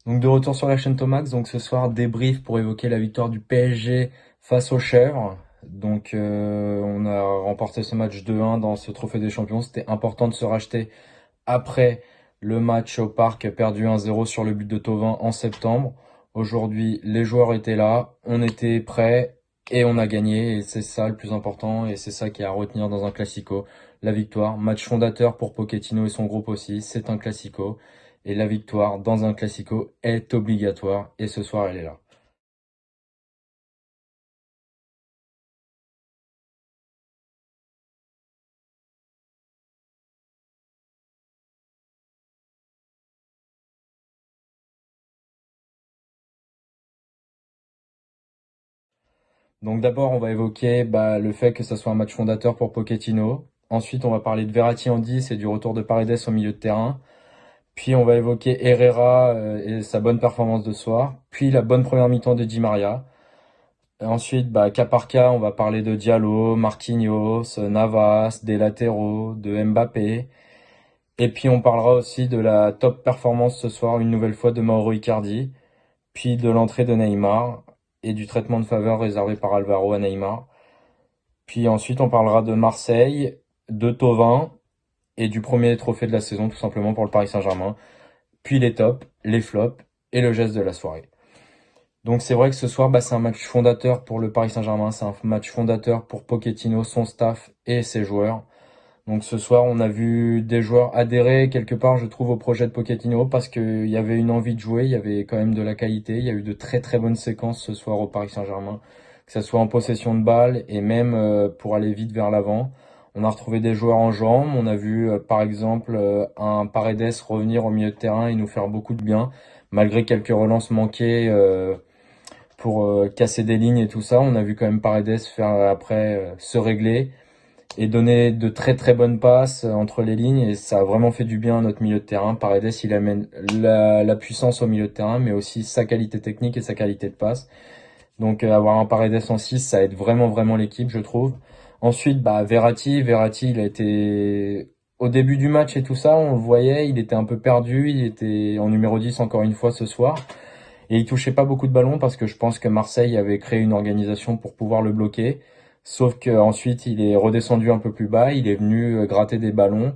Donc de retour sur la chaîne Tomax, donc ce soir débrief pour évoquer la victoire du PSG face aux Chèvres. Donc on a remporté ce match 2-1 dans ce trophée des champions. C'était important de se racheter après le match au parc perdu 1-0 sur le but de Thauvin en septembre. Aujourd'hui, les joueurs étaient là, on était prêts et on a gagné. Et c'est ça le plus important et c'est ça qui est à retenir dans un classico. La victoire, match fondateur pour Pochettino et son groupe aussi, c'est un classico. Et la victoire dans un classico est obligatoire et ce soir elle est là. Donc d'abord on va évoquer le fait que ça soit un match fondateur pour Pochettino. Ensuite on va parler de Verratti en 10 et du retour de Paredes au milieu de terrain. Puis on va évoquer Herrera et sa bonne performance de ce soir. Puis la bonne première mi-temps de Di Maria. Et ensuite, cas par cas, on va parler de Diallo, Marquinhos, Navas, des latéraux, de Mbappé. Et puis on parlera aussi de la top performance ce soir, une nouvelle fois de Mauro Icardi. Puis de l'entrée de Neymar et du traitement de faveur réservé par Alvaro à Neymar. Puis ensuite, on parlera de Marseille, de Thauvin et du premier trophée de la saison, tout simplement pour le Paris Saint-Germain. Puis les tops, les flops et le geste de la soirée. Donc c'est vrai que ce soir, c'est un match fondateur pour le Paris Saint-Germain, c'est un match fondateur pour Pochettino, son staff et ses joueurs. Donc ce soir, on a vu des joueurs adhérer quelque part, je trouve, au projet de Pochettino parce qu'il y avait une envie de jouer, il y avait quand même de la qualité, il y a eu de très très bonnes séquences ce soir au Paris Saint-Germain, que ce soit en possession de balle et même pour aller vite vers l'avant. On a retrouvé des joueurs en jambes, on a vu par exemple un Paredes revenir au milieu de terrain et nous faire beaucoup de bien, malgré quelques relances manquées pour casser des lignes et tout ça. On a vu quand même Paredes faire après se régler et donner de très très bonnes passes entre les lignes et ça a vraiment fait du bien à notre milieu de terrain. Paredes, il amène la puissance au milieu de terrain mais aussi sa qualité technique et sa qualité de passe. Donc avoir un Paredes en 6, ça aide vraiment vraiment l'équipe, je trouve. Ensuite, Verratti, il a été au début du match et tout ça, on le voyait, il était un peu perdu, il était en numéro 10 encore une fois ce soir et il touchait pas beaucoup de ballons parce que je pense que Marseille avait créé une organisation pour pouvoir le bloquer. Sauf qu'ensuite, il est redescendu un peu plus bas, il est venu gratter des ballons.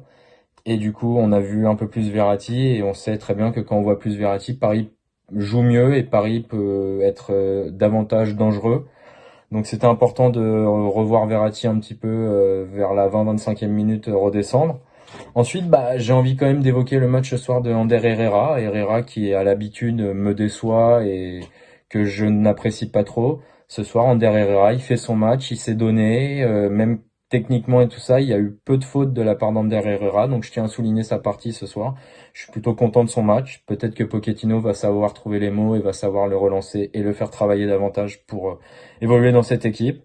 Et du coup, on a vu un peu plus Verratti. Et on sait très bien que quand on voit plus Verratti, Paris joue mieux et Paris peut être davantage dangereux. Donc c'était important de revoir Verratti un petit peu vers la 20-25e minute redescendre. Ensuite, j'ai envie quand même d'évoquer le match ce soir de Ander Herrera. Herrera qui à l'habitude me déçoit et que je n'apprécie pas trop. Ce soir, Ander Herrera, il fait son match, il s'est donné, même techniquement et tout ça, il y a eu peu de fautes de la part d'Ander Herrera, donc je tiens à souligner sa partie ce soir. Je suis plutôt content de son match. Peut-être que Pochettino va savoir trouver les mots et va savoir le relancer et le faire travailler davantage pour évoluer dans cette équipe.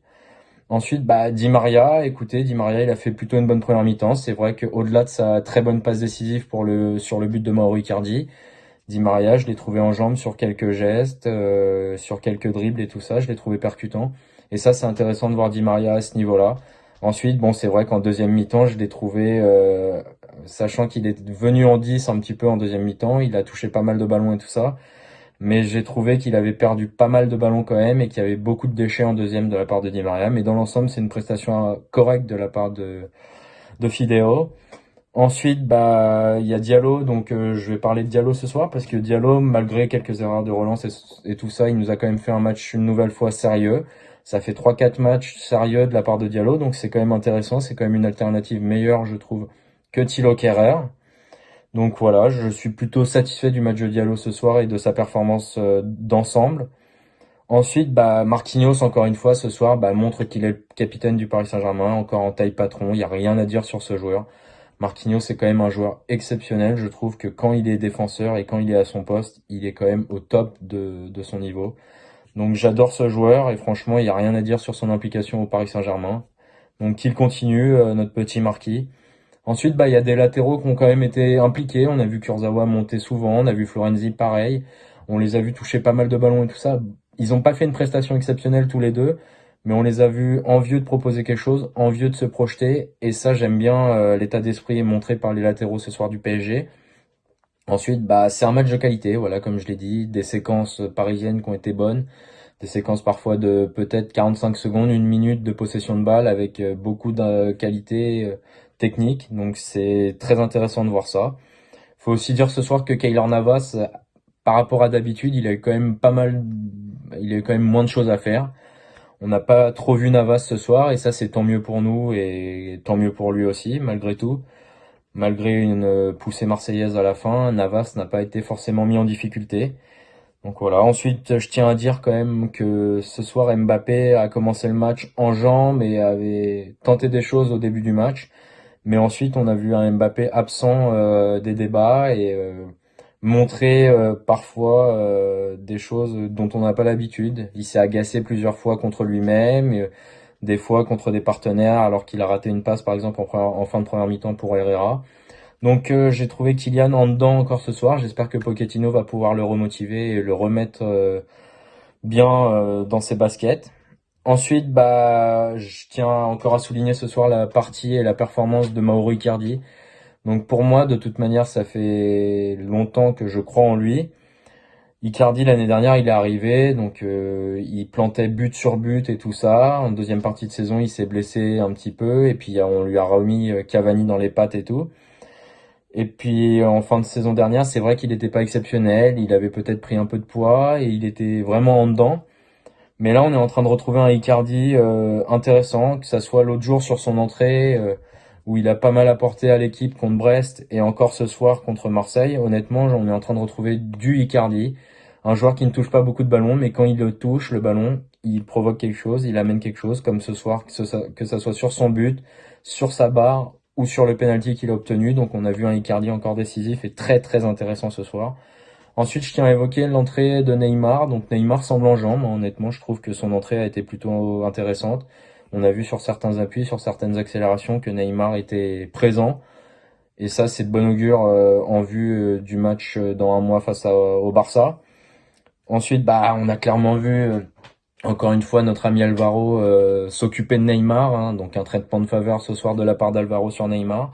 Ensuite, Di Maria, écoutez, Di Maria, il a fait plutôt une bonne première mi-temps. C'est vrai qu'au-delà de sa très bonne passe décisive sur le but de Mauro Icardi, Di Maria, je l'ai trouvé en jambes sur quelques gestes, sur quelques dribbles et tout ça. Je l'ai trouvé percutant. Et ça, c'est intéressant de voir Di Maria à ce niveau-là. Ensuite, bon, c'est vrai qu'en deuxième mi-temps, je l'ai trouvé, sachant qu'il est venu en 10 un petit peu en deuxième mi-temps, il a touché pas mal de ballons et tout ça. Mais j'ai trouvé qu'il avait perdu pas mal de ballons quand même et qu'il y avait beaucoup de déchets en deuxième de la part de Di Maria. Mais dans l'ensemble, c'est une prestation correcte de la part de Fideo. Ensuite, il y a Diallo, donc je vais parler de Diallo ce soir parce que Diallo, malgré quelques erreurs de relance et tout ça, il nous a quand même fait un match une nouvelle fois sérieux. Ça fait 3-4 matchs sérieux de la part de Diallo, donc c'est quand même intéressant, c'est quand même une alternative meilleure, je trouve, que Thilo Kehrer. Donc voilà, je suis plutôt satisfait du match de Diallo ce soir et de sa performance d'ensemble. Ensuite, Marquinhos, encore une fois, ce soir, montre qu'il est le capitaine du Paris Saint-Germain, encore en taille patron. Il n'y a rien à dire sur ce joueur. Marquinhos, c'est quand même un joueur exceptionnel. Je trouve que quand il est défenseur et quand il est à son poste, il est quand même au top de son niveau. Donc j'adore ce joueur et franchement, il n'y a rien à dire sur son implication au Paris Saint-Germain. Donc qu'il continue, notre petit Marquis. Ensuite, il y a des latéraux qui ont quand même été impliqués. On a vu Kurzawa monter souvent, on a vu Florenzi pareil. On les a vus toucher pas mal de ballons et tout ça. Ils n'ont pas fait une prestation exceptionnelle tous les deux, mais on les a vus envieux de proposer quelque chose, envieux de se projeter. Et ça, j'aime bien l'état d'esprit montré par les latéraux ce soir du PSG. Ensuite, bah, c'est un match de qualité, voilà, comme je l'ai dit, des séquences parisiennes qui ont été bonnes, des séquences parfois de peut-être 45 secondes, une minute de possession de balle avec beaucoup de qualité technique. Donc c'est très intéressant de voir ça. Faut aussi dire ce soir que Keylor Navas, par rapport à d'habitude, il a eu quand même pas mal, il a eu quand même moins de choses à faire. On n'a pas trop vu Navas ce soir et ça c'est tant mieux pour nous et tant mieux pour lui aussi, malgré tout. Malgré une poussée marseillaise à la fin, Navas n'a pas été forcément mis en difficulté. Donc voilà. Ensuite, je tiens à dire quand même que ce soir, Mbappé a commencé le match en jambes et avait tenté des choses au début du match. Mais ensuite, on a vu un Mbappé absent des débats et montrer parfois des choses dont on n'a pas l'habitude. Il s'est agacé plusieurs fois contre lui-même, des fois contre des partenaires, alors qu'il a raté une passe, par exemple, en fin de première mi-temps pour Herrera. Donc j'ai trouvé Kylian en dedans encore ce soir. J'espère que Pochettino va pouvoir le remotiver et le remettre bien dans ses baskets. Ensuite, bah, je tiens encore à souligner ce soir la partie et la performance de Mauro Icardi. Donc pour moi, de toute manière, ça fait longtemps que je crois en lui. Icardi l'année dernière, il est arrivé, donc il plantait but sur but et tout ça. En deuxième partie de saison, il s'est blessé un petit peu et puis on lui a remis Cavani dans les pattes et tout. Et puis en fin de saison dernière, c'est vrai qu'il n'était pas exceptionnel, il avait peut-être pris un peu de poids et il était vraiment en dedans. Mais là, on est en train de retrouver un Icardi intéressant, que ça soit l'autre jour sur son entrée, où il a pas mal apporté à l'équipe contre Brest, et encore ce soir contre Marseille. Honnêtement, on est en train de retrouver du Icardi, un joueur qui ne touche pas beaucoup de ballons, mais quand il le touche, le ballon, il provoque quelque chose, il amène quelque chose, comme ce soir, que ça soit sur son but, sur sa barre ou sur le penalty qu'il a obtenu. Donc on a vu un Icardi encore décisif et très très intéressant ce soir. Ensuite, je tiens à évoquer l'entrée de Neymar. Donc Neymar semble en jambes. Honnêtement, je trouve que son entrée a été plutôt intéressante. On a vu sur certains appuis, sur certaines accélérations que Neymar était présent. Et ça, c'est de bon augure en vue du match dans un mois au Barça. Ensuite, bah, on a clairement vu encore une fois notre ami Alvaro s'occuper de Neymar, hein, donc un traitement de faveur ce soir de la part d'Alvaro sur Neymar.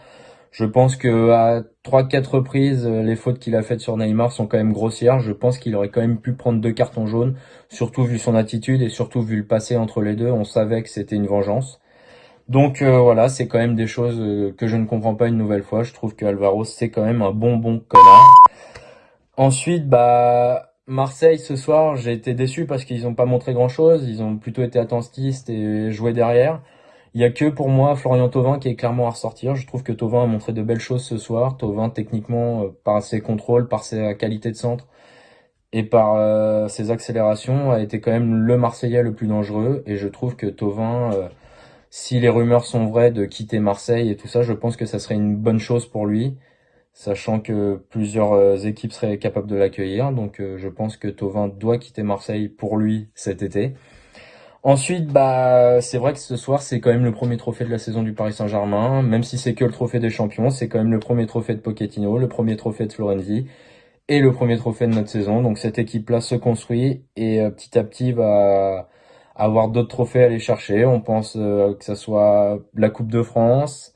Je pense que à 3-4 reprises, les fautes qu'il a faites sur Neymar sont quand même grossières. Je pense qu'il aurait quand même pu prendre 2 cartons jaunes, surtout vu son attitude et surtout vu le passé entre les deux. On savait que c'était une vengeance. Donc voilà, c'est quand même des choses que je ne comprends pas une nouvelle fois. Je trouve que Alvaro, c'est quand même un bon connard. Ensuite, bah, Marseille, ce soir, j'ai été déçu parce qu'ils n'ont pas montré grand-chose. Ils ont plutôt été attentistes et joué derrière. Il y a que pour moi Florian Thauvin qui est clairement à ressortir. Je trouve que Thauvin a montré de belles choses ce soir. Thauvin, techniquement, par ses contrôles, par sa qualité de centre et par ses accélérations, a été quand même le Marseillais le plus dangereux. Et je trouve que Thauvin, si les rumeurs sont vraies de quitter Marseille et tout ça, je pense que ça serait une bonne chose pour lui, sachant que plusieurs équipes seraient capables de l'accueillir. Donc je pense que Thauvin doit quitter Marseille pour lui cet été. Ensuite, bah, c'est vrai que ce soir, c'est quand même le premier trophée de la saison du Paris Saint-Germain. Même si c'est que le trophée des champions, c'est quand même le premier trophée de Pochettino, le premier trophée de Florenzi et le premier trophée de notre saison. Donc cette équipe-là se construit et petit à petit va avoir d'autres trophées à aller chercher. On pense que ça soit la Coupe de France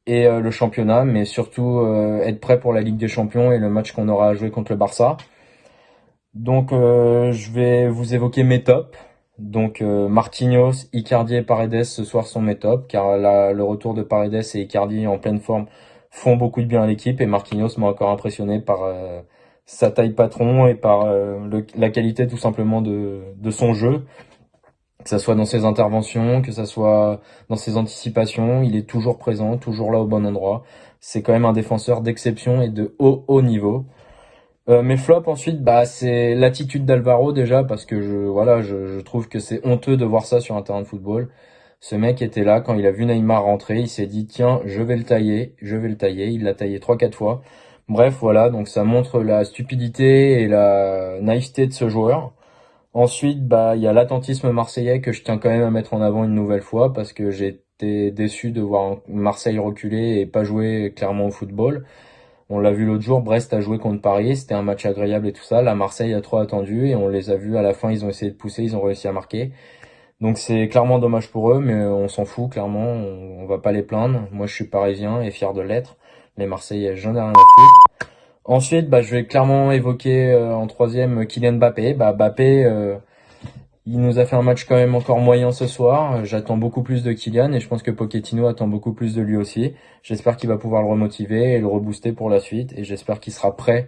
et le championnat, mais surtout être prêt pour la Ligue des Champions et le match qu'on aura à jouer contre le Barça. Donc je vais vous évoquer mes tops. Donc Marquinhos, Icardi et Paredes ce soir sont mes tops, car là, le retour de Paredes et Icardi en pleine forme font beaucoup de bien à l'équipe, et Marquinhos m'a encore impressionné par sa taille patron et par la qualité tout simplement de son jeu, que ça soit dans ses interventions, que ça soit dans ses anticipations. Il est toujours présent, toujours là au bon endroit. C'est quand même un défenseur d'exception et de haut niveau. Mes flops ensuite, bah c'est l'attitude d'Alvaro déjà parce que je trouve que c'est honteux de voir ça sur un terrain de football. Ce mec était là quand il a vu Neymar rentrer, il s'est dit tiens, je vais le tailler, je vais le tailler. Il l'a taillé 3 4 fois. Bref, voilà, donc ça montre la stupidité et la naïveté de ce joueur. Ensuite, bah il y a l'attentisme marseillais que je tiens quand même à mettre en avant une nouvelle fois parce que j'ai été déçu de voir Marseille reculer et pas jouer clairement au football. On l'a vu l'autre jour, Brest a joué contre Paris, c'était un match agréable et tout ça. La Marseille a trop attendu et on les a vus à la fin, ils ont essayé de pousser, ils ont réussi à marquer. Donc c'est clairement dommage pour eux, mais on s'en fout clairement, on va pas les plaindre. Moi je suis parisien et fier de l'être. Les Marseillais, j'en ai rien à foutre. Ensuite, bah, je vais clairement évoquer en troisième Kylian Mbappé. Bah, Mbappé, il nous a fait un match quand même encore moyen ce soir. J'attends beaucoup plus de Kylian et je pense que Pochettino attend beaucoup plus de lui aussi. J'espère qu'il va pouvoir le remotiver et le rebooster pour la suite et j'espère qu'il sera prêt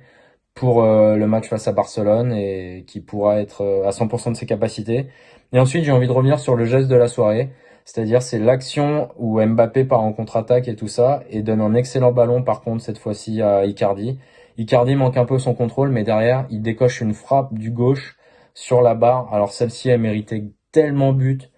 pour le match face à Barcelone et qu'il pourra être à 100% de ses capacités. Et ensuite, j'ai envie de revenir sur le geste de la soirée, c'est-à-dire c'est l'action où Mbappé part en contre-attaque et tout ça et donne un excellent ballon par contre cette fois-ci à Icardi. Icardi manque un peu son contrôle, mais derrière, il décoche une frappe du gauche sur la barre. Alors celle-ci, elle méritait tellement but.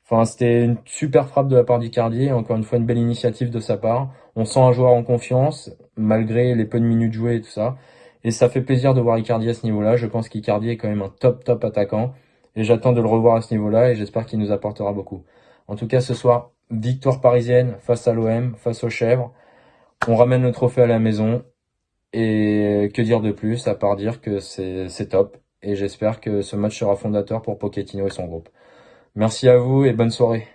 Enfin, c'était une super frappe de la part d'Icardi. Encore une fois, une belle initiative de sa part. On sent un joueur en confiance, malgré les peu de minutes jouées et tout ça. Et ça fait plaisir de voir Icardi à ce niveau-là. Je pense qu'Icardi est quand même un top attaquant. Et j'attends de le revoir à ce niveau-là et j'espère qu'il nous apportera beaucoup. En tout cas, ce soir, victoire parisienne face à l'OM, face aux Chèvres. On ramène le trophée à la maison. Et que dire de plus, à part dire que c'est top. Et j'espère que ce match sera fondateur pour Pochettino et son groupe. Merci à vous et bonne soirée.